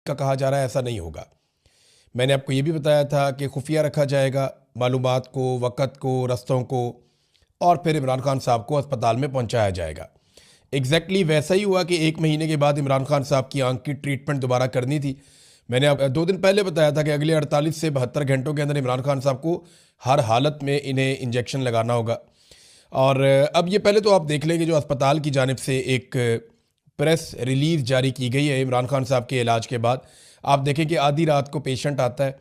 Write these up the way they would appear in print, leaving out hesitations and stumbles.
का कहा जा रहा है, ऐसा नहीं होगा। मैंने आपको ये भी बताया था कि खुफिया रखा जाएगा मालूमात को, वक़्त को, रस्तों को, और फिर इमरान खान साहब को अस्पताल में पहुंचाया जाएगा। एग्जैक्टली वैसा ही हुआ कि 1 महीने के बाद इमरान खान साहब की आंख की ट्रीटमेंट दोबारा करनी थी। मैंने आप 2 दिन पहले बताया था कि अगले 48 से 72 घंटों के अंदर इमरान खान साहब को हर हालत में इन्हें इंजेक्शन लगाना होगा। और अब ये पहले तो आप देख लें कि जो अस्पताल की जानिब से एक प्रेस रिलीज़ जारी की गई है इमरान खान साहब के इलाज के बाद। आप देखें कि आधी रात को पेशेंट आता है,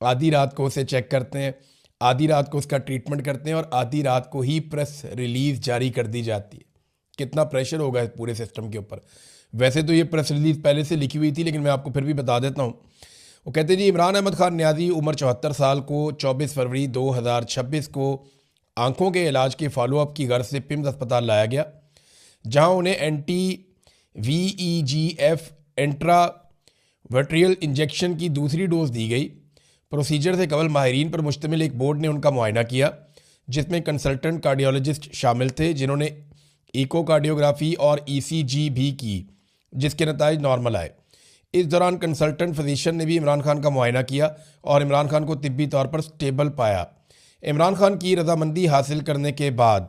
आधी रात को उसे चेक करते हैं, आधी रात को उसका ट्रीटमेंट करते हैं और आधी रात को ही प्रेस रिलीज़ जारी कर दी जाती है। कितना प्रेशर होगा इस पूरे सिस्टम के ऊपर। वैसे तो ये प्रेस रिलीज़ पहले से लिखी हुई थी, लेकिन मैं आपको फिर भी बता देता हूँ। वो कहते हैं जी, इमरान अहमद खान न्याजी उम्र 74 साल को 24 फरवरी 2026 को आंखों के इलाज के फॉलोअप की गर्ज से पिम्स अस्पताल लाया गया, जहां उन्हें VEGF इंट्रावर्ट्रियल इंजेक्शन की दूसरी डोज दी गई। प्रोसीजर से कबल माहिरीन पर मुश्तमिल एक बोर्ड ने उनका मुआयना किया, जिसमें कंसल्टेंट कार्डियोलॉजिस्ट शामिल थे, जिन्होंने इकोकार्डियोग्राफी और ECG भी की, जिसके नताइज नॉर्मल आए। इस दौरान कंसल्टेंट फिजिशियन ने भी इमरान खान का मुआयना किया और इमरान खान को तिब्बी तौर पर स्टेबल पाया। इमरान खान की रजामंदी हासिल करने के बाद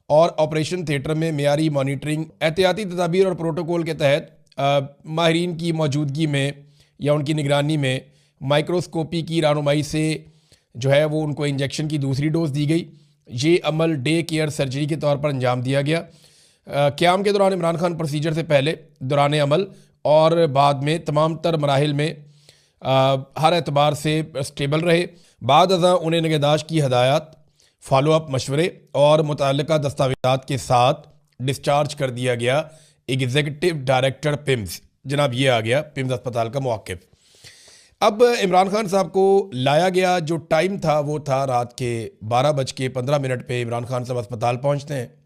और ऑपरेशन थिएटर में मेयारी मॉनिटरिंग, एहतियाती तदाबीर और प्रोटोकॉल के तहत माहिरीन की मौजूदगी में या उनकी निगरानी में माइक्रोस्कोपी की रहनुमाई से जो है वो उनको इंजेक्शन की दूसरी डोज दी गई। ये अमल डे केयर सर्जरी के तौर पर अंजाम दिया गया। क़याम के दौरान इमरान खान प्रोसीजर से पहले, दौरान अमल और बाद में तमाम तर मराहिल में हर एतबार से स्टेबल रहे। बाद अज़ां उन्हें निगहदाश्त की हदायत, फॉलोअप मशवरे और मुतल्लिका दस्तावेज़ात के साथ डिस्चार्ज कर दिया गया। एग्जीक्यूटिव डायरेक्टर पिम्स, जनाब ये आ गया पिम्स अस्पताल का मौक़िफ़। अब इमरान खान साहब को लाया गया, जो टाइम था वो था रात के 12:15 पे इमरान खान साहब अस्पताल पहुंचते हैं।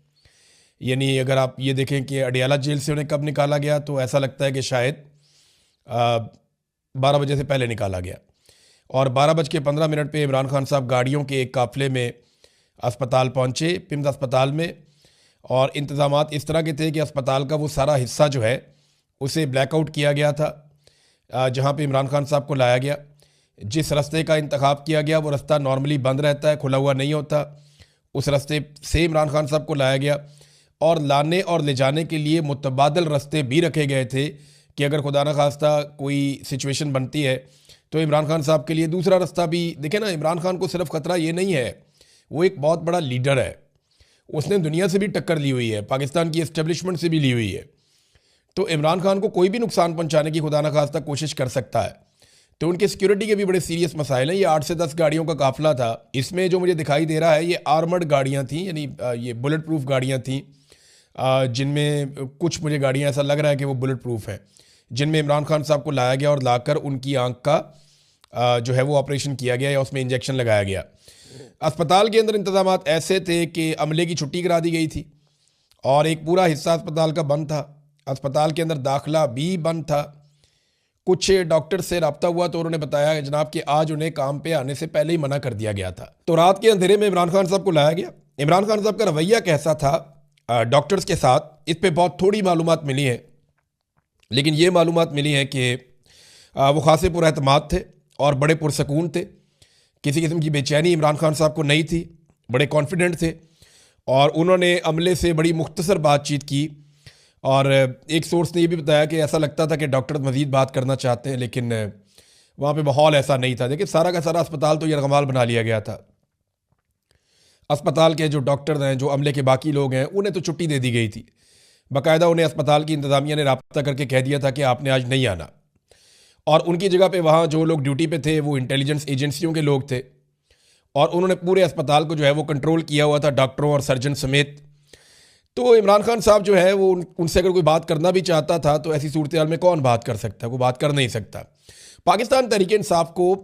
यानी अगर आप ये देखें कि अडियाला जेल से उन्हें कब निकाला गया, तो ऐसा लगता है कि शायद 12 बजे से पहले निकाला गया। और 12:15 पे इमरान खान साहब गाड़ियों के एक काफ़िले में अस्पताल पहुंचे, पिम्स अस्पताल में। और इंतज़ामात इस तरह के थे कि अस्पताल का वो सारा हिस्सा जो है उसे ब्लैकआउट किया गया था, जहाँ पे इमरान खान साहब को लाया गया। जिस रास्ते का इंतखाब किया गया वो रास्ता नॉर्मली बंद रहता है, खुला हुआ नहीं होता। उस रास्ते से इमरान खान साहब को लाया गया और लाने और ले जाने के लिए मुतबादल रास्ते भी रखे गए थे कि अगर खुदा न खास्ता कोई सिचुएशन बनती है तो इमरान खान साहब के लिए दूसरा रास्ता भी। देखें ना, इमरान खान को सिर्फ ख़तरा ये नहीं है, वो एक बहुत बड़ा लीडर है। उसने दुनिया से भी टक्कर ली हुई है, पाकिस्तान की इस्टेब्लिशमेंट से भी ली हुई है। तो इमरान खान को कोई भी नुकसान पहुंचाने की खुदा न खास्ता कोशिश कर सकता है। तो उनके सिक्योरिटी के भी बड़े सीरियस मसाइल हैं। ये 8 से 10 गाड़ियों का काफिला था। इसमें जो मुझे दिखाई दे रहा है ये आर्मर्ड गाड़ियाँ थीं, यानी ये बुलेट प्रूफ गाड़ियाँ थीं, जिनमें कुछ मुझे गाड़ियाँ ऐसा लग रहा है कि वो बुलेट प्रूफ हैं, जिनमें इमरान खान साहब को लाया गया और लाकर उनकी आंख का जो है वो ऑपरेशन किया गया या उसमें इंजेक्शन लगाया गया। अस्पताल के अंदर इंतजामात ऐसे थे कि अमले की छुट्टी करा दी गई थी और एक पूरा हिस्सा अस्पताल का बंद था। अस्पताल के अंदर दाखिला भी बंद था। कुछ डॉक्टर से रब्ता हुआ तो उन्होंने बताया जनाब कि आज उन्हें काम पे आने से पहले ही मना कर दिया गया था। तो रात के अंधेरे में इमरान खान साहब को लाया गया। इमरान खान साहब का रवैया कैसा था डॉक्टर्स के साथ, इस पे बहुत थोड़ी मालूमात मिली है, लेकिन ये मालूमात मिली है कि वो खासे पुरएतमाद थे और बड़े पुरसकून थे। किसी किस्म की बेचैनी इमरान खान साहब को नहीं थी, बड़े कॉन्फिडेंट थे और उन्होंने अमले से बड़ी मुख्तसर बातचीत की। और एक सोर्स ने ये भी बताया कि ऐसा लगता था कि डॉक्टर मज़ीद बात करना चाहते हैं, लेकिन वहाँ पे माहौल ऐसा नहीं था। देखिए, सारा का सारा अस्पताल तो यरगमाल बना लिया गया था। अस्पताल के जो डॉक्टर हैं, जो अमले के बाकी लोग हैं, उन्हें तो छुट्टी दे दी गई थी। बाकायदा उन्हें अस्पताल की इंतज़ामिया ने रब्ता करके कह दिया था कि आपने आज नहीं आना। और उनकी जगह पे वहाँ जो लोग ड्यूटी पे थे वो इंटेलिजेंस एजेंसियों के लोग थे और उन्होंने पूरे अस्पताल को जो है वो कंट्रोल किया हुआ था, डॉक्टरों और सर्जन समेत। तो इमरान खान साहब जो है वो उनसे अगर कोई बात करना भी चाहता था तो ऐसी सूरत हाल में कौन बात कर सकता है, वो बात कर नहीं सकता। पाकिस्तान तहरीक इंसाफ को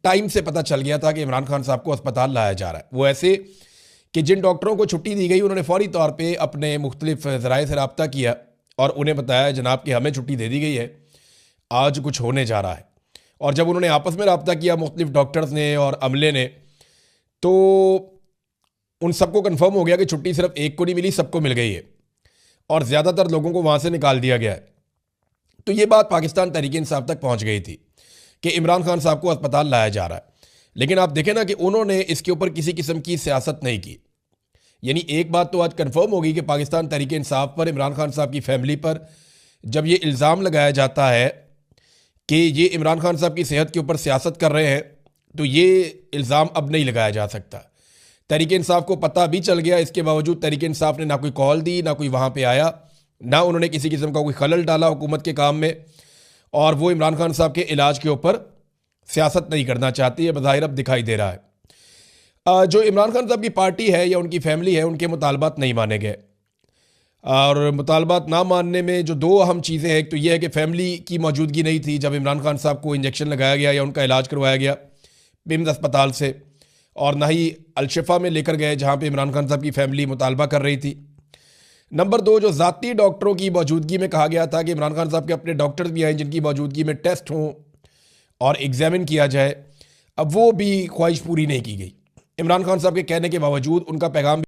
टाइम से पता चल गया था कि इमरान खान साहब को अस्पताल लाया जा रहा है। वो ऐसे कि जिन डॉक्टरों को छुट्टी दी गई उन्होंने फौरी तौर पर अपने मुख्तलिफ ज़राए से रब्ता किया और उन्हें बताया जनाब कि हमें छुट्टी दे दी गई है, आज कुछ होने जा रहा है। और जब उन्होंने आपस में रब्ता किया मुख्तलिफ डॉक्टर्स ने और अमले ने, तो उन सबको कंफर्म हो गया कि छुट्टी सिर्फ एक को नहीं मिली, सबको मिल गई है और ज़्यादातर लोगों को वहाँ से निकाल दिया गया है। तो ये बात पाकिस्तान तहरीक इंसाफ तक पहुंच गई थी कि इमरान खान साहब को अस्पताल लाया जा रहा है। लेकिन आप देखें ना कि उन्होंने इसके ऊपर किसी किस्म की सियासत नहीं की। यानी एक बात तो आज कंफर्म होगी कि पाकिस्तान तहरीक इंसाफ पर, इमरान खान साहब की फैमिली पर जब ये इल्ज़ाम लगाया जाता है कि ये इमरान खान साहब की सेहत के ऊपर सियासत कर रहे हैं, तो ये इल्ज़ाम अब नहीं लगाया जा सकता। तहरीक इंसाफ को पता भी चल गया, इसके बावजूद तहरीक इंसाफ ने ना कोई कॉल दी, ना कोई वहाँ पे आया, ना उन्होंने किसी किस्म का कोई खलल डाला हुकूमत के काम में, और वो इमरान खान साहब के इलाज के ऊपर सियासत नहीं करना चाहती है, बज़ाहिर अब दिखाई दे रहा है। जो इमरान खान साहब की पार्टी है या उनकी फैमिली है, उनके मुतालबात नहीं माने गए। और मुतालबात ना मानने में जो दो अहम चीज़ें हैं, एक तो यह है कि फैमिली की मौजूदगी नहीं थी जब इमरान खान साहब को इंजेक्शन लगाया गया या उनका इलाज करवाया गया पिम्स अस्पताल से, और ना ही अलशिफा में लेकर गए जहाँ पे इमरान खान साहब की फैमिली मुतालबा कर रही थी। नंबर दो, जो ज़ाती डॉक्टरों की मौजूदगी में कहा गया था कि इमरान खान साहब के अपने डॉक्टर्स भी आए जिनकी मौजूदगी में टेस्ट हों और एग्जामिन किया जाए, अब वो भी ख्वाहिश पूरी नहीं की गई। इमरान खान साहब के कहने के बावजूद उनका पैगाम